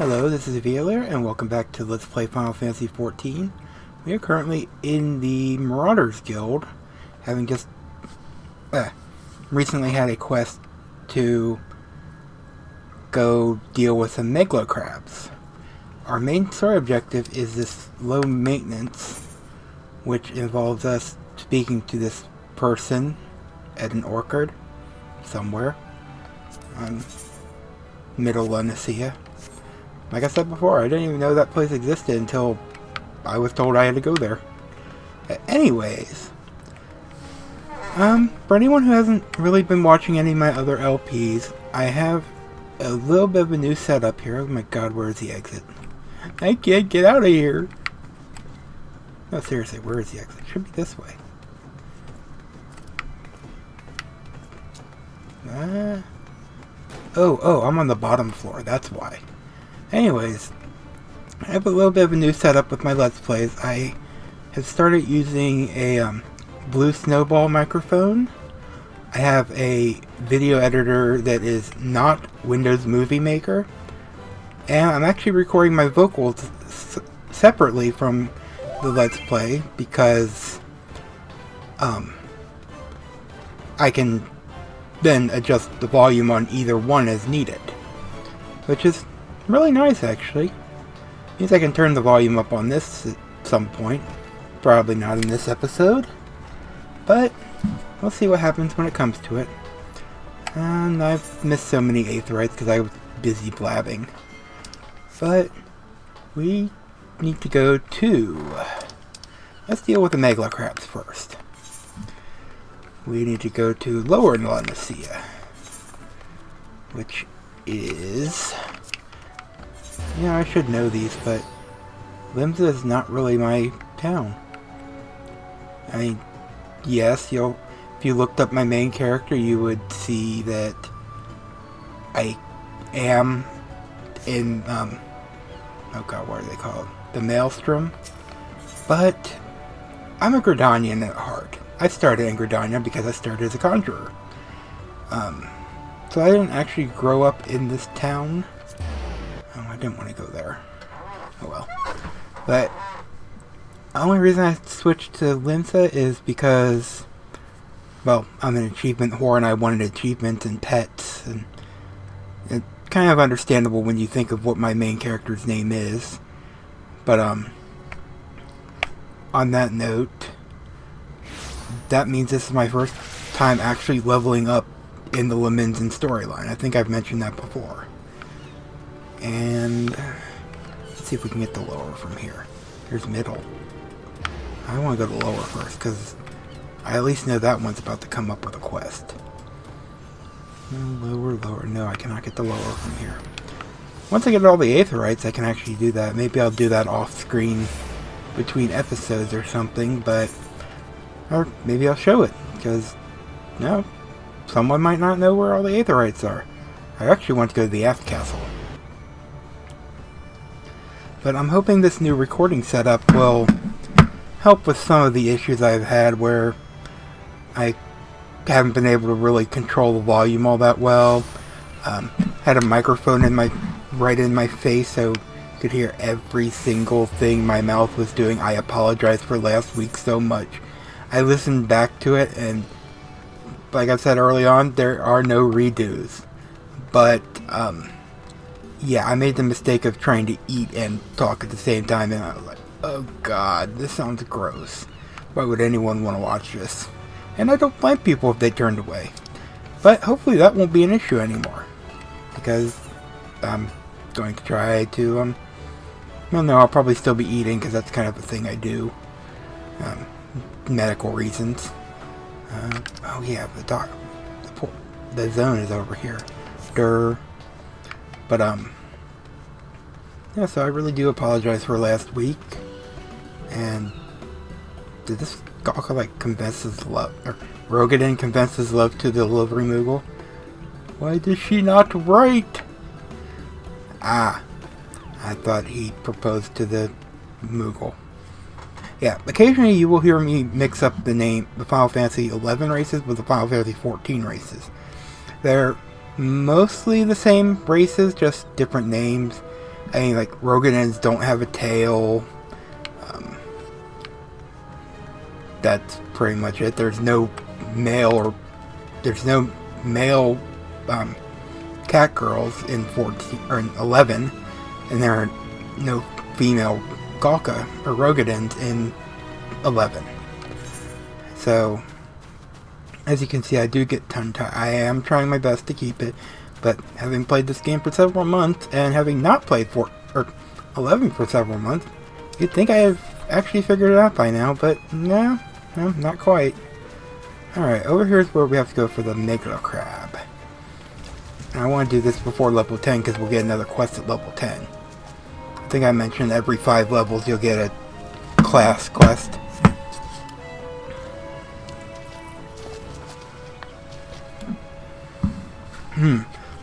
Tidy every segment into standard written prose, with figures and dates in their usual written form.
Hello, this is Violer, and welcome back to Let's Play Final Fantasy XIV. We are currently in the Marauders Guild, having just recently had a quest to go deal with some Megalo crabs. Our main story objective is this low maintenance, which involves us speaking to this person at an orchard somewhere on Middle Lunacia. Like I said before, I didn't even know that place existed until I was told I had to go there. Anyways, for anyone who hasn't really been watching any of my other LPs, I have a little bit of a new setup here. Oh my god, where's the exit? I can't get out of here! No, seriously, where is the exit? It should be this way. Oh, I'm on the bottom floor, that's why. Anyways, I have a little bit of a new setup with my Let's Plays. I have started using a blue snowball microphone. I have a video editor that is not Windows Movie Maker. And I'm actually recording my vocals separately from the Let's Play because I can then adjust the volume on either one as needed. Which is really nice, actually. Means I can turn the volume up on this at some point. Probably not in this episode. But we'll see what happens when it comes to it. And I've missed so many Aetherites because I was busy blabbing. But we need to go to... Let's deal with the Megalo crabs first. We need to go to Lower Lunacia, which is... Yeah, I should know these, but Limsa is not really my town. I mean, yes, if you looked up my main character, you would see that I am in, oh god, what are they called? The Maelstrom. But I'm a Gridanian at heart. I started in Gridania because I started as a conjurer. So I didn't actually grow up in this town. Oh, I didn't want to go there. Oh well. But the only reason I switched to Limsa is because, well, I'm an achievement whore and I wanted achievements and pets. And it's kind of understandable when you think of what my main character's name is. But, on that note, that means this is my first time actually leveling up in the Leminzen storyline. I think I've mentioned that before. And let's see if we can get the lower from here. Here's middle. I want to go to lower first, because I at least know that one's about to come up with a quest. Lower. No, I cannot get the lower from here. Once I get all the Aetherites, I can actually do that. Maybe I'll do that off screen between episodes or something, but... Or maybe I'll show it, because, no, someone might not know where all the Aetherites are. I actually want to go to the Aft Castle. But I'm hoping this new recording setup will help with some of the issues I've had where I haven't been able to really control the volume all that well. Had a microphone right in my face so I could hear every single thing my mouth was doing. I apologize for last week so much. I listened back to it and, like I said early on, there are no redos. But, yeah, I made the mistake of trying to eat and talk at the same time, and I was like, oh god, this sounds gross. Why would anyone want to watch this? And I don't blame people if they turned away. But hopefully that won't be an issue anymore. Because I'm going to try to, well, no, I'll probably still be eating, because that's kind of a thing I do. Medical reasons. Oh yeah, the zone is over here. Durr. But, yeah, so I really do apologize for last week. And did this Gawka, like, confess his love, or Rogadin confess his love to the delivery Moogle? Why does she not write? Ah, I thought he proposed to the Moogle. Yeah, occasionally you will hear me mix up the Final Fantasy XI races with the Final Fantasy XIV races. They're mostly the same races, just different names. I mean, like, Rogadins don't have a tail. That's pretty much it. There's no male cat girls in 14 or in 11, and there are no female Galka or Rogadins in 11. So, as you can see, I do get tongue-tied. I am trying my best to keep it, but having played this game for several months and having not played 11 for several months, you'd think I have actually figured it out by now, but no, not quite. Alright, over here is where we have to go for the Mega Crab. And I want to do this before level 10 because we'll get another quest at level 10. I think I mentioned every 5 levels you'll get a class quest.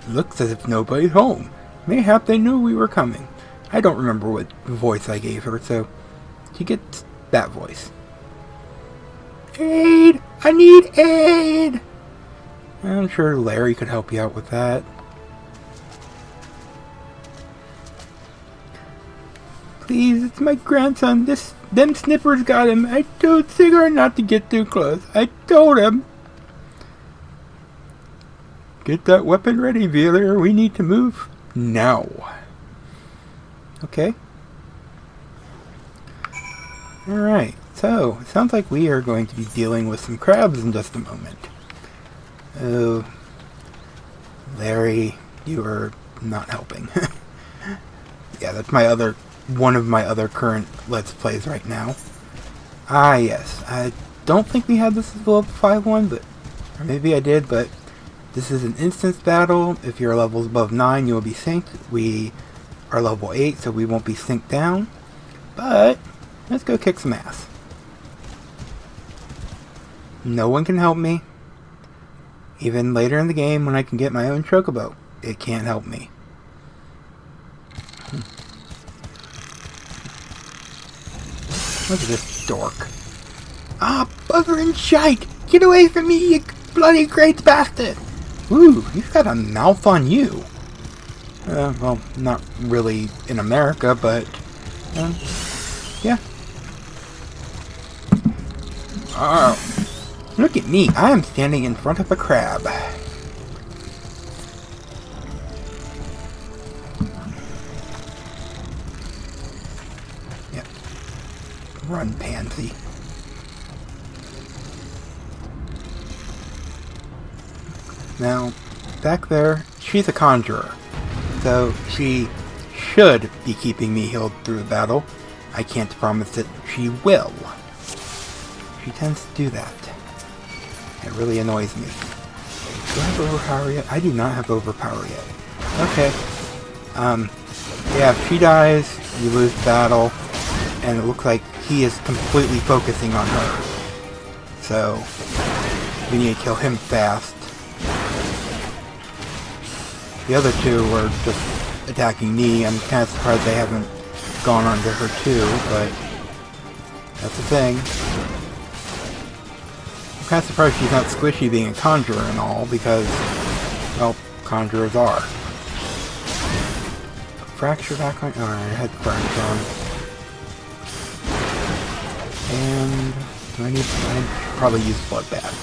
Looks as if nobody's home. Mayhap they knew we were coming. I don't remember what voice I gave her, so she gets that voice. Aid! I need aid! I'm sure Larry could help you out with that. Please, it's my grandson. Them snippers got him. I told Cigar not to get too close. I told him. Get that weapon ready, Wheeler. We need to move now. Okay. Alright, so it sounds like we are going to be dealing with some crabs in just a moment. Oh, Larry, you are not helping. Yeah, that's one of my other current Let's Plays right now. Ah, yes. I don't think we had this as a level 5 one, or maybe I did, but this is an instance battle. If your level's above 9, you will be synced. We are level 8, so we won't be synced down. But let's go kick some ass. No one can help me. Even later in the game when I can get my own chocobo, it can't help me. Look at this dork. Ah, bugger and shite! Get away from me, you bloody great bastard! Ooh, you've got a mouth on you. Well, not really in America, but yeah. Oh, look at me. I am standing in front of a crab. Yep. Run, pansy. Now, back there, she's a conjurer. So she should be keeping me healed through the battle. I can't promise that she will. She tends to do that. It really annoys me. Do I have overpower yet? I do not have overpower yet. Okay. Yeah, if she dies, you lose the battle, and it looks like he is completely focusing on her. So, we need to kill him fast. The other two were just attacking me. I'm kind of surprised they haven't gone onto her too, but that's the thing. I'm kind of surprised she's not squishy being a conjurer and all, because, well, conjurers are. Fracture back on... Alright, head fracture on. And... I should probably use Bloodbath.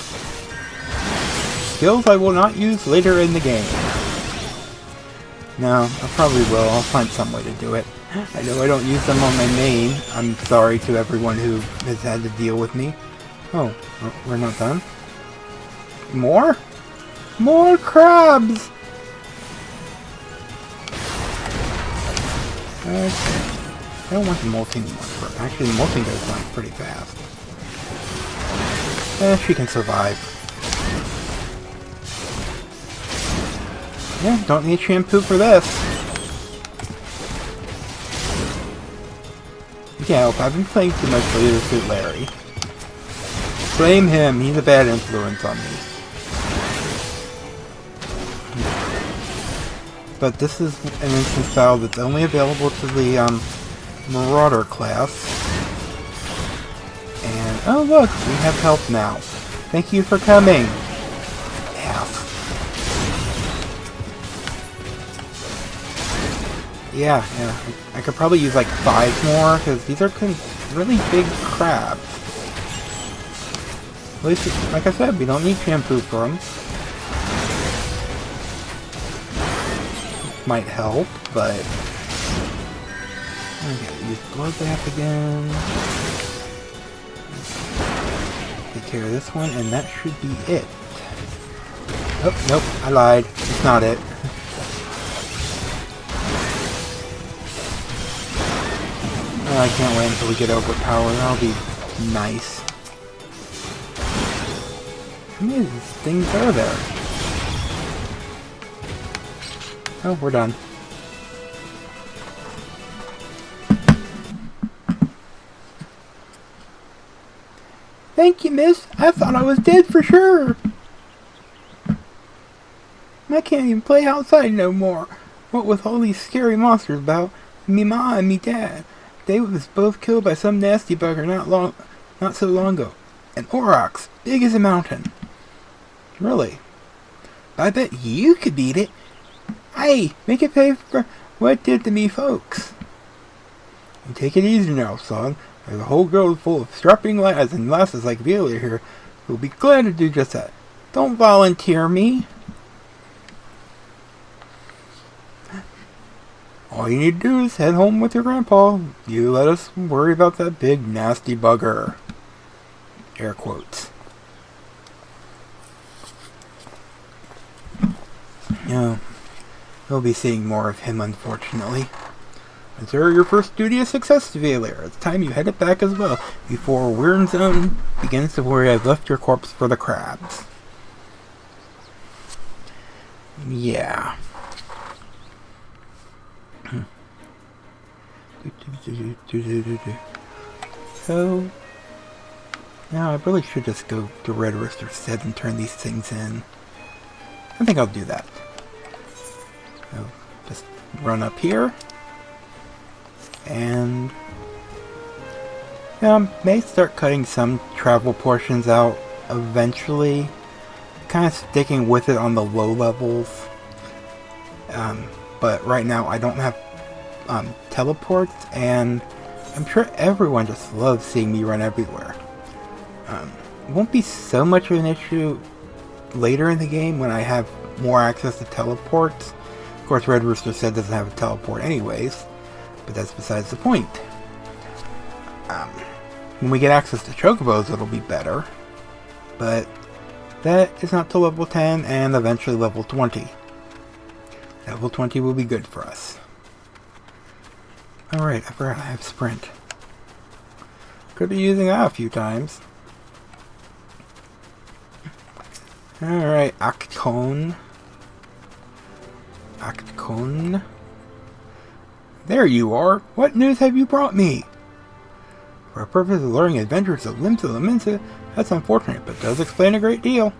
Skills I will not use later in the game. No, I probably will. I'll find some way to do it. I know I don't use them on my main. I'm sorry to everyone who has had to deal with me. Oh, we're not done? More? More crabs! Okay. I don't want the molting one. Actually, the molting goes down pretty fast. She can survive. Yeah, don't need shampoo for this. You can't help, I've been playing too much Leader Suit Larry. Blame him, he's a bad influence on me. But this is an instance battle that's only available to the Marauder class. And, oh look, we have help now. Thank you for coming. Yeah. I could probably use like 5 more, because these are really big crabs. At least, like I said, we don't need shampoo for them. Might help, but... Okay, use bloodbath again. Take care of this one, and that should be it. Oh, nope, I lied. It's not it. Oh, I can't wait until we get overpowered. That'll be nice. How many of these things are there? Oh, we're done. Thank you, miss. I thought I was dead for sure. I can't even play outside no more. What with all these scary monsters about, me ma and me dad. They was both killed by some nasty bugger not so long ago. An aurochs, big as a mountain. Really? I bet you could beat it. Hey, make it pay for what it did to me folks. You take it easy now, son. There's a whole girl full of strapping lads and lasses like Viola here who'll be glad to do just that. Don't volunteer me. All you need to do is head home with your grandpa. You let us worry about that big nasty bugger. Air quotes. Yeah, we'll be seeing more of him, unfortunately. Consider your first duty a success, Valier. It's time you headed back as well, before Weird Zone begins to worry I've left your corpse for the crabs. Yeah. So, now I really should just go to Red Rooster's Stead and turn these things in. I think I'll do that. So, just run up here. And yeah, I may start cutting some travel portions out eventually. Kind of sticking with it on the low levels. But right now I don't have teleports, and I'm sure everyone just loves seeing me run everywhere. It won't be so much of an issue later in the game when I have more access to teleports. Of course, Red Rooster said doesn't have a teleport anyways. But that's besides the point. When we get access to chocobos, it'll be better. But that is not till level 10 and eventually level 20. Level 20 will be good for us. Alright, I forgot I have sprint. Could be using that a few times. Alright, Actcone. Actcone. There you are! What news have you brought me? For a purpose of luring adventurers of Limsa Laminsa, that's unfortunate, but does explain a great deal.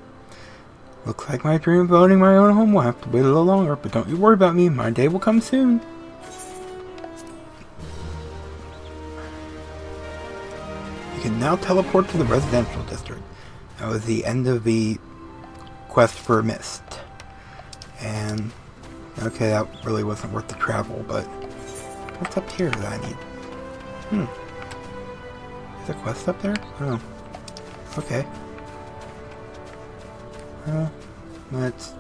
Looks like my dream of owning my own home will have to wait a little longer, but don't you worry about me, my day will come soon. You can now teleport to the residential district. That was the end of the quest for Mist. And, okay, that really wasn't worth the travel, but... what's up here that I need? Is there a quest up there? Oh. Okay. Let's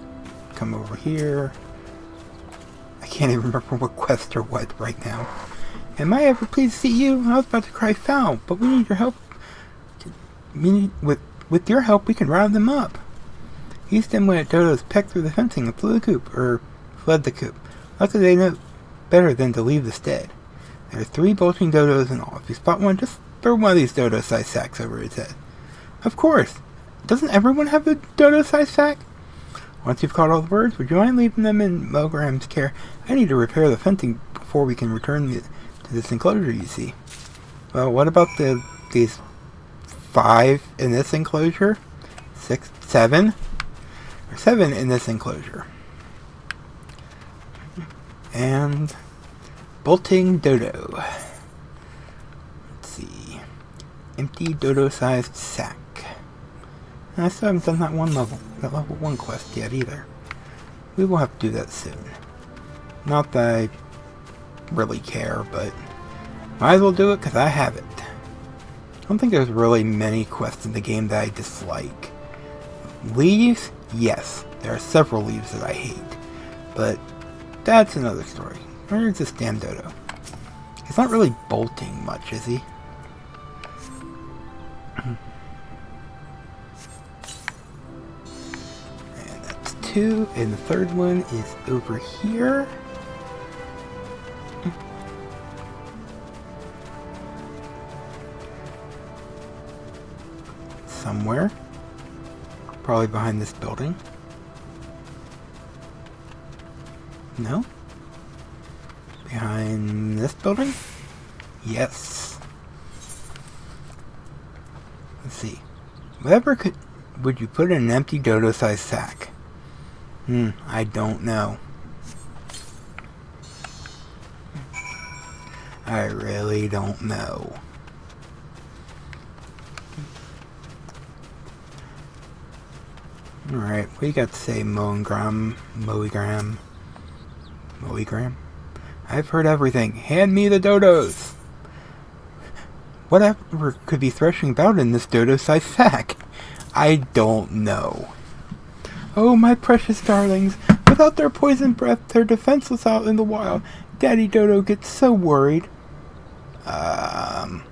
come over here. I can't even remember what quest or what right now. Am I ever pleased to see you? I was about to cry foul, but we need your help. With your help, we can round them up. Used them when dodos pecked through the fencing and fled the coop. Luckily they know better than to leave the stead. There are 3 bolting dodos in all. If you spot one, just throw one of these dodo-sized sacks over his head. Of course! Doesn't everyone have a dodo-sized sack? Once you've caught all the birds, would you mind leaving them in Melgram's care? I need to repair the fencing before we can return to this enclosure, you see. Well, what about these 5 in this enclosure? 6, 7? Or 7 in this enclosure. And bolting dodo. Let's see. Empty dodo-sized sack. And I still haven't done that level 1 quest yet either. We will have to do that soon. Not that I really care, but might as well do it because I have it. I don't think there's really many quests in the game that I dislike. Leaves? Yes. There are several leaves that I hate. But that's another story. Where is this damn dodo? He's not really bolting much, is he? And that's 2. And the third one is over here. Somewhere. Probably behind this building. No? Behind this building? Yes. Let's see. Whatever would you put in an empty dodo-sized sack? I don't know. I really don't know. Alright, what do you got to say, Moegram? I've heard everything. Hand me the dodos! Whatever could be threshing about in this dodo-sized sack? I don't know. Oh, my precious darlings. Without their poison breath, they're defenseless out in the wild. Daddy Dodo gets so worried. And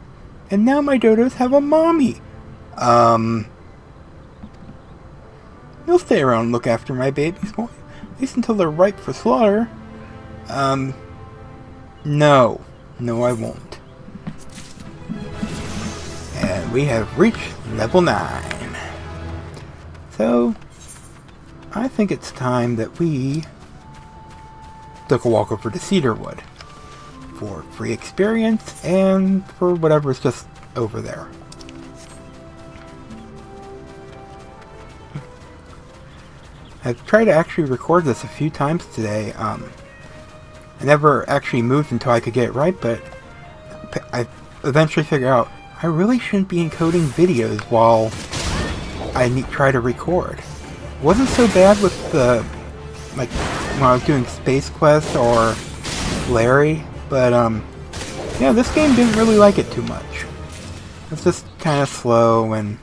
now my dodos have a mommy. You'll stay around and look after my babies, boy. At least until they're ripe for slaughter. No. No, I won't. And we have reached level 9. So, I think it's time that we took a walk over to Cedarwood for free experience and for whatever's just over there. I've tried to actually record this a few times today. I never actually moved until I could get it right, but I eventually figured out I really shouldn't be encoding videos while I try to record. It wasn't so bad with the, like, when I was doing Space Quest or Larry, but yeah, this game didn't really like it too much. It's just kind of slow, and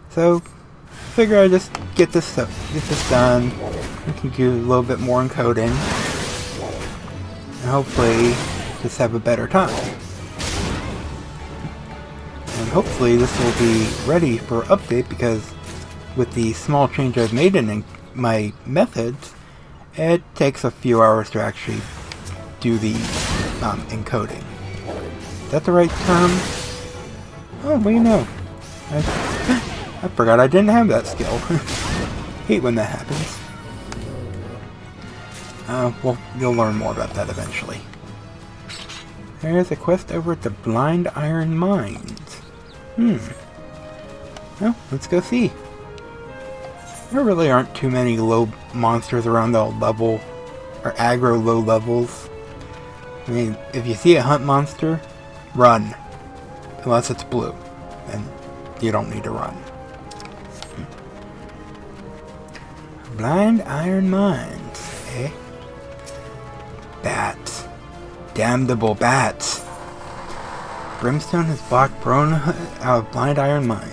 so figure I just get this done. We can do a little bit more encoding, and hopefully just have a better time. And hopefully this will be ready for update, because with the small change I've made in my methods, it takes a few hours to actually do the encoding. Is that the right term? Oh, what do you know? I forgot I didn't have that skill. Hate when that happens. Well, you'll learn more about that eventually. There's a quest over at the Blind Iron Mines. Well, let's go see. There really aren't too many low monsters around the level, or aggro low levels. I mean, if you see a hunt monster, run. Unless it's blue. And you don't need to run. Blind Iron Mines, eh? Bats. Damnable bats. Brimstone has blocked Brona out of Blind Iron Mines.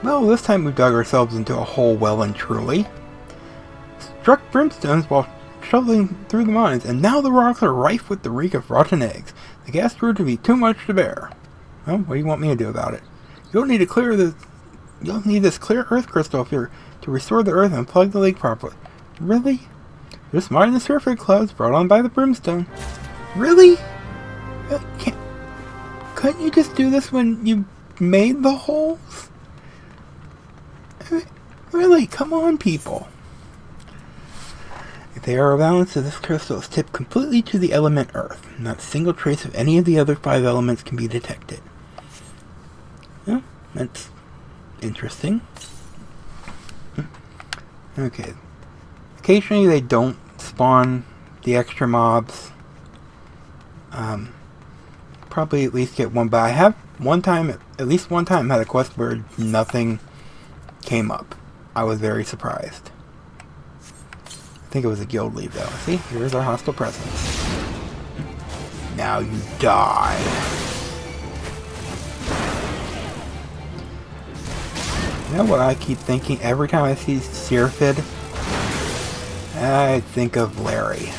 Well, this time we dug ourselves into a hole well and truly. Struck brimstones while shoveling through the mines, and now the rocks are rife with the reek of rotten eggs. The gas proved to be too much to bear. Well, what do you want me to do about it? You don't need to clear this. You don't need this clear earth crystal here to restore the earth and plug the leak properly. Really? Just mine the surface clouds brought on by the brimstone. Really? Couldn't you just do this when you made the holes? Really? Come on, people. If they are a balance of this crystal is tipped completely to the element earth. Not a single trace of any of the other 5 elements can be detected. Well, that's interesting. Okay. Occasionally they don't spawn the extra mobs. Probably at least get one, but I have at least one time had a quest where nothing came up. I was very surprised. I think it was a guild leave though. See, here's our hostile presence. Now you die. You know what I keep thinking every time I see Seraphid? I think of Larry.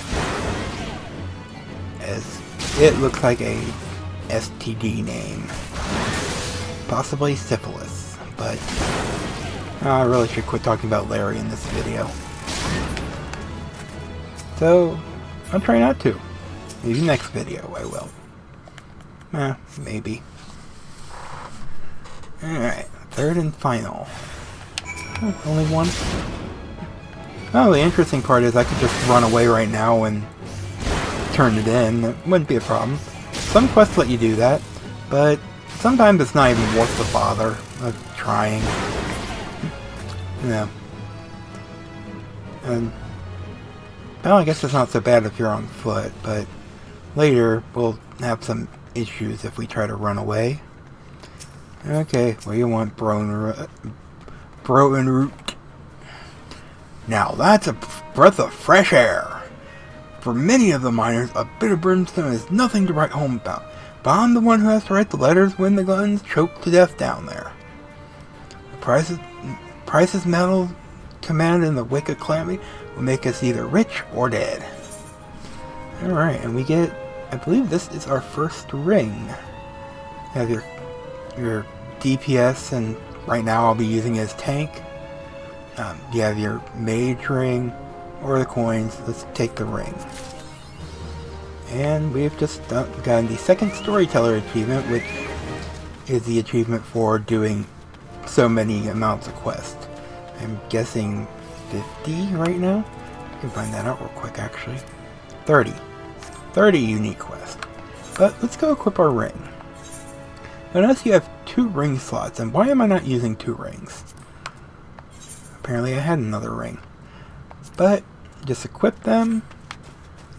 As it looks like a STD name. Possibly syphilis, but I really should quit talking about Larry in this video. So, I'll try not to. Maybe next video I will. Maybe. Alright, third and final. Oh, only one? Oh, the interesting part is I could just run away right now and turn it in. It wouldn't be a problem. Some quests let you do that, but sometimes it's not even worth the bother of trying. And, well, I guess it's not so bad if you're on foot, but later we'll have some issues if we try to run away. Okay, what do you want, Broenroot? Now that's a breath of fresh air. For many of the miners, a bit of brimstone is nothing to write home about. But I'm the one who has to write the letters when the guns choke to death down there. The prices metal commanded in the wake of calamity will make us either rich or dead. Alright, and we get, I believe this is our first ring. You have your DPS, and right now I'll be using it as tank. You have your mage ring, or the coins. Let's take the ring. And we've just gotten the second storyteller achievement, which is the achievement for doing so many amounts of quests. I'm guessing 50 right now? I can find that out real quick actually. 30. 30 unique quests. But let's go equip our ring. Now notice you have 2 ring slots, and why am I not using 2 rings? Apparently I had another ring. But just equip them,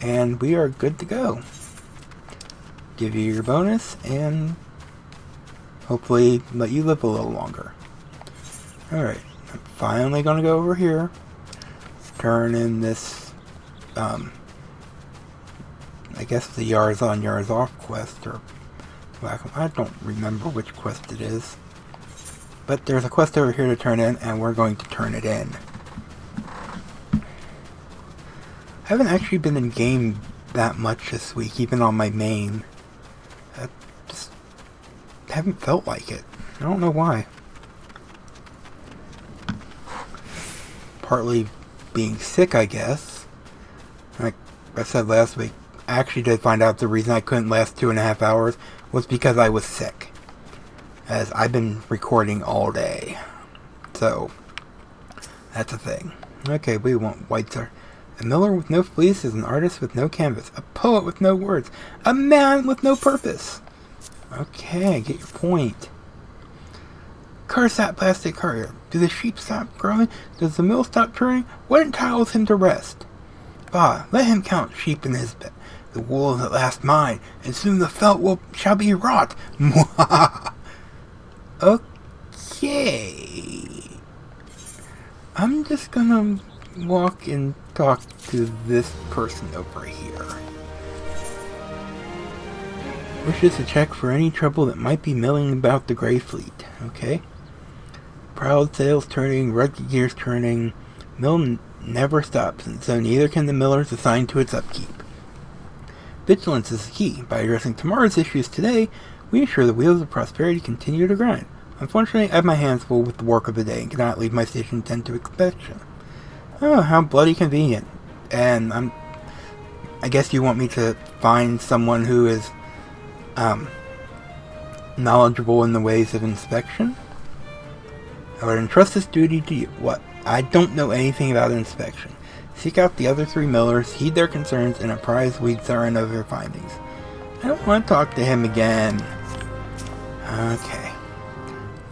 and we are good to go. Give you your bonus, and hopefully let you live a little longer. Alright, I'm finally gonna go over here, turn in this, I guess the Yar's on, Yar's off quest, or I don't remember which quest it is. But there's a quest over here to turn in, and we're going to turn it in. I haven't actually been in game that much this week, even on my main. I just haven't felt like it. I don't know why. Partly being sick, I guess. Like I said last week, I actually did find out the reason I couldn't last 2.5 hours was because I was sick. As I've been recording all day. So, that's a thing. Okay, we want whites are. A miller with no fleece is an artist with no canvas. A poet with no words. A man with no purpose. Okay, I get your point. Curse that plastic carrier. Do the sheep stop growing? Does the mill stop turning? What entitles him to rest? Bah, let him count sheep in his bed. The wool is at last mine, and soon the felt shall be wrought. Mwah! Okay. I'm just gonna walk and talk to this person over here. Wishes to check for any trouble that might be milling about the Grey Fleet. Okay. Proud sails turning, rugged gears turning. Mill never stops, and so neither can the millers assigned to its upkeep. Vigilance is the key. By addressing tomorrow's issues today, we ensure the wheels of prosperity continue to grind. Unfortunately, I have my hands full with the work of the day and cannot leave my station 10 to inspection. Oh, how bloody convenient. And I guess you want me to find someone who is knowledgeable in the ways of inspection? I would entrust this duty to you. What? I don't know anything about inspection. Seek out the other 3 millers, heed their concerns, and apprise Weedsarin of their findings. I don't want to talk to him again. Okay.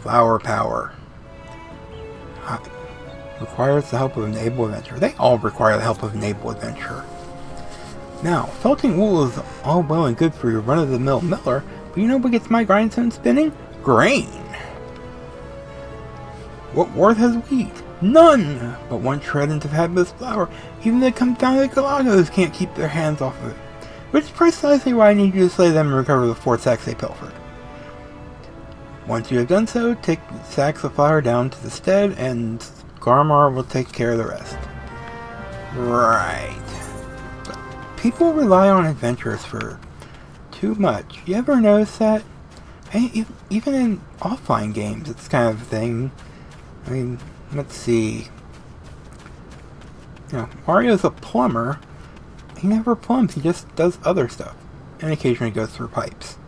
Flower power. Requires the help of an able adventurer. They all require the help of an able adventurer. Now, felting wool is all well and good for your run-of-the-mill miller, but you know what gets my grindstone spinning? Grain! What worth has wheat? None! But one shred into fabulous flour, even the confounded galagos can't keep their hands off of it. which is precisely why I need you to slay them and recover the 4 sacks they pilfered. Once you have done so, take the sacks of flour down to the stead, and Garmar will take care of the rest. Right. People rely on adventurers for too much. You ever notice that? Even in offline games, it's kind of a thing. I mean, let's see. You know, Mario's a plumber. He never plumbs, he just does other stuff. And occasionally goes through pipes.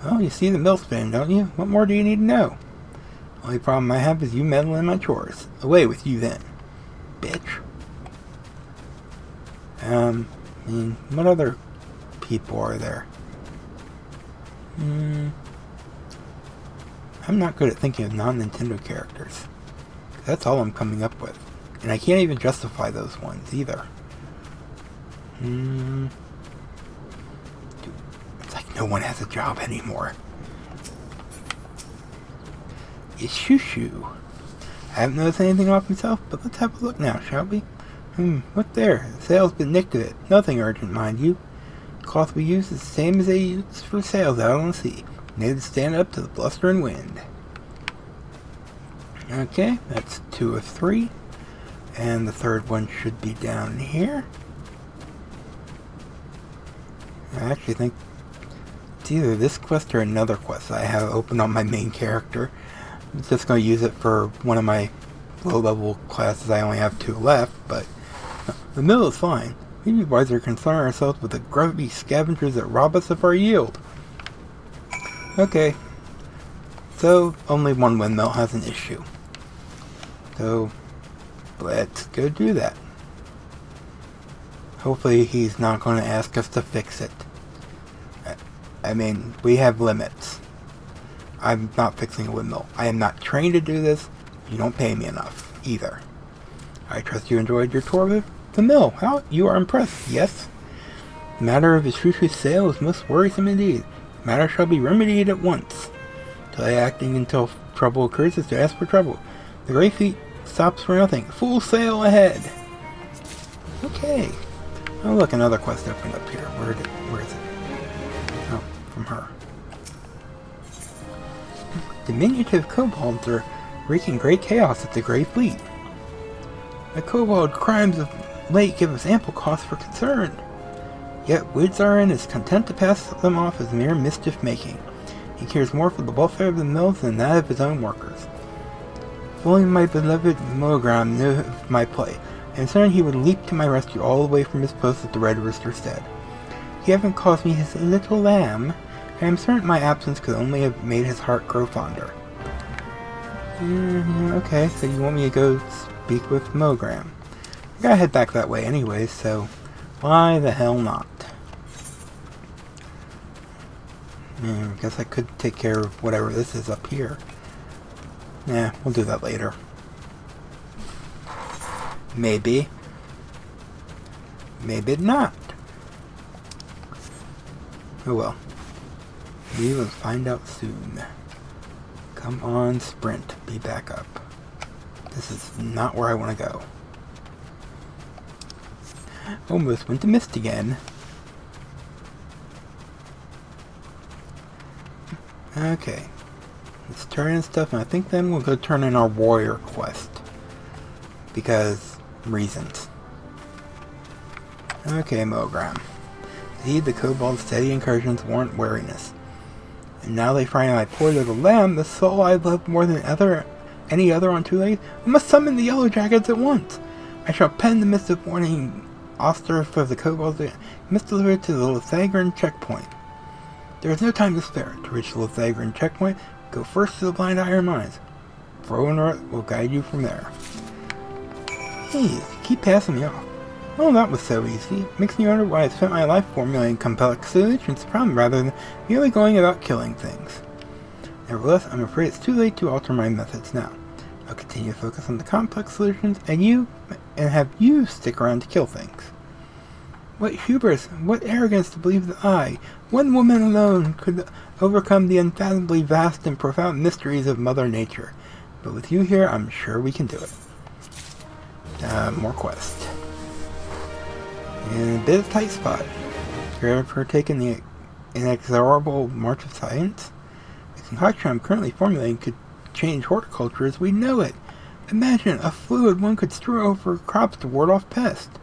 Well, you see the mill spin, don't you? What more do you need to know? Only problem I have is you meddling in my chores. Away with you then, bitch. I mean, what other people are there? I'm not good at thinking of non-Nintendo characters. That's all I'm coming up with. And I can't even justify those ones, either. It's like no one has a job anymore. It's Shoo-Shoo. I haven't noticed anything off myself, but let's have a look now, shall we? What there? The sail's been nicked of it. Nothing urgent, mind you. The cloth we use is the same as they use for sails out on the sea. Made to stand up to the blustering wind. Okay, that's 2 of 3. And the third one should be down here. I actually think it's either this quest or another quest that I have open on my main character. I'm just going to use it for one of my low-level classes. I only have 2 left, but the mill is fine. We'd be wiser to concern ourselves with the grubby scavengers that rob us of our yield. Okay, so only one windmill has an issue. So let's go do that. Hopefully he's not going to ask us to fix it. I mean, we have limits. I'm not fixing a windmill. I am not trained to do this. You don't pay me enough, either. I trust you enjoyed your tour of the mill. How? You are impressed, yes? The matter of the Shoo-Shoo's sale is most worrisome indeed. The matter shall be remedied at once. Delay acting until trouble occurs is to ask for trouble. The Grey Fleet stops for nothing. Full sail ahead! Okay. Oh look, another quest opened up here. Where is it? Oh, from her. Diminutive kobolds are wreaking great chaos at the Grey Fleet. The kobold crimes of late give us ample cause for concern. Yet Widzarin is content to pass them off as mere mischief-making. He cares more for the welfare of the mills than that of his own workers. If only my beloved Mogram knew of my plight, I am certain he would leap to my rescue all the way from his post at the Red Rooster Stead. He haven't caused me his little lamb, and I am certain my absence could only have made his heart grow fonder. Okay, so you want me to go speak with Mogram. I gotta head back that way anyway, so why the hell not? I guess I could take care of whatever this is up here. Yeah, we'll do that later. Maybe. Maybe not. Oh well. We will find out soon. Come on, sprint. Be back up. This is not where I want to go. Almost went to mist again. Okay. Let's turn in stuff, and I think then we'll go turn in our warrior quest. Because reasons. Okay, Mogram. Indeed, the kobold's steady incursions warrant wariness. And now they find my poor little lamb, the soul I love more than any other on 2 legs. I must summon the yellow jackets at once. I shall pen the mist of warning Oster for the kobolds must deliver it to the Lithagran checkpoint. There is no time to spare. To reach the Lithagran checkpoint, go first to the Blind Iron Mines. Froenort will guide you from there. Jeez, keep passing me off. Well, that was so easy. Makes me wonder why I spent my life formulating complex solutions to the problem rather than merely going about killing things. Nevertheless, I'm afraid it's too late to alter my methods now. I'll continue to focus on the complex solutions and have you stick around to kill things. What hubris, what arrogance to believe that I, one woman alone, could overcome the unfathomably vast and profound mysteries of Mother Nature. But with you here, I'm sure we can do it. More quest. In a bit of tight spot. Prepared for taking the inexorable march of science? The concoction I'm currently formulating could change horticulture as we know it. Imagine a fluid one could strew over crops to ward off pests.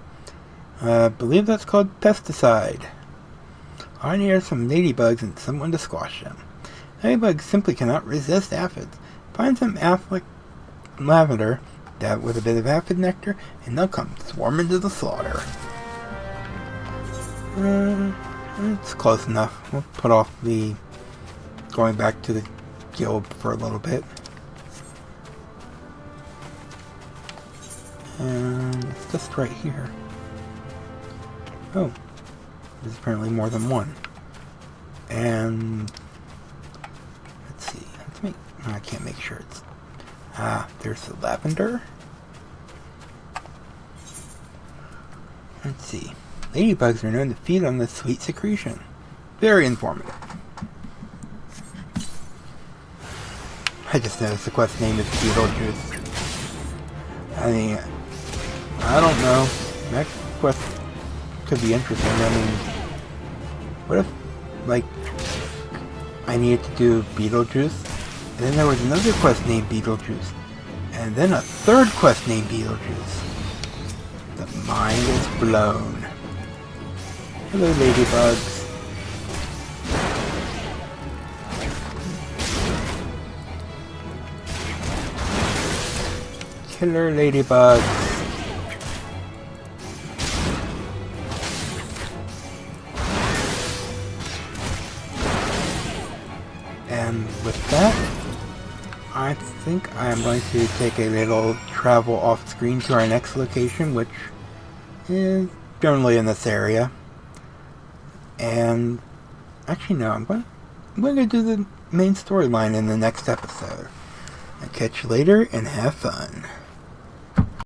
I believe that's called pesticide. All I need are some ladybugs and someone to squash them. Ladybugs simply cannot resist aphids. Find some aphid lavender, dab it with a bit of aphid nectar, and they'll come swarming to the slaughter. It's close enough. We'll put off the going back to the guild for a little bit. And it's just right here. Oh, there's apparently more than one. And let's see. Let's make. No, I can't make sure it's. There's the lavender. Let's see. Ladybugs are known to feed on this sweet secretion. Very informative. I just noticed the quest name is Beetlejuice. I mean, I don't know. That quest could be interesting. I mean, what if, like, I needed to do Beetlejuice, and then there was another quest named Beetlejuice, and then a third quest named Beetlejuice? The mind is blown. Hello, ladybugs. Killer ladybugs. And with that, I think I am going to take a little travel off screen to our next location, which is generally in this area. And actually no, I'm going to do the main storyline in the next episode. I'll catch you later and have fun.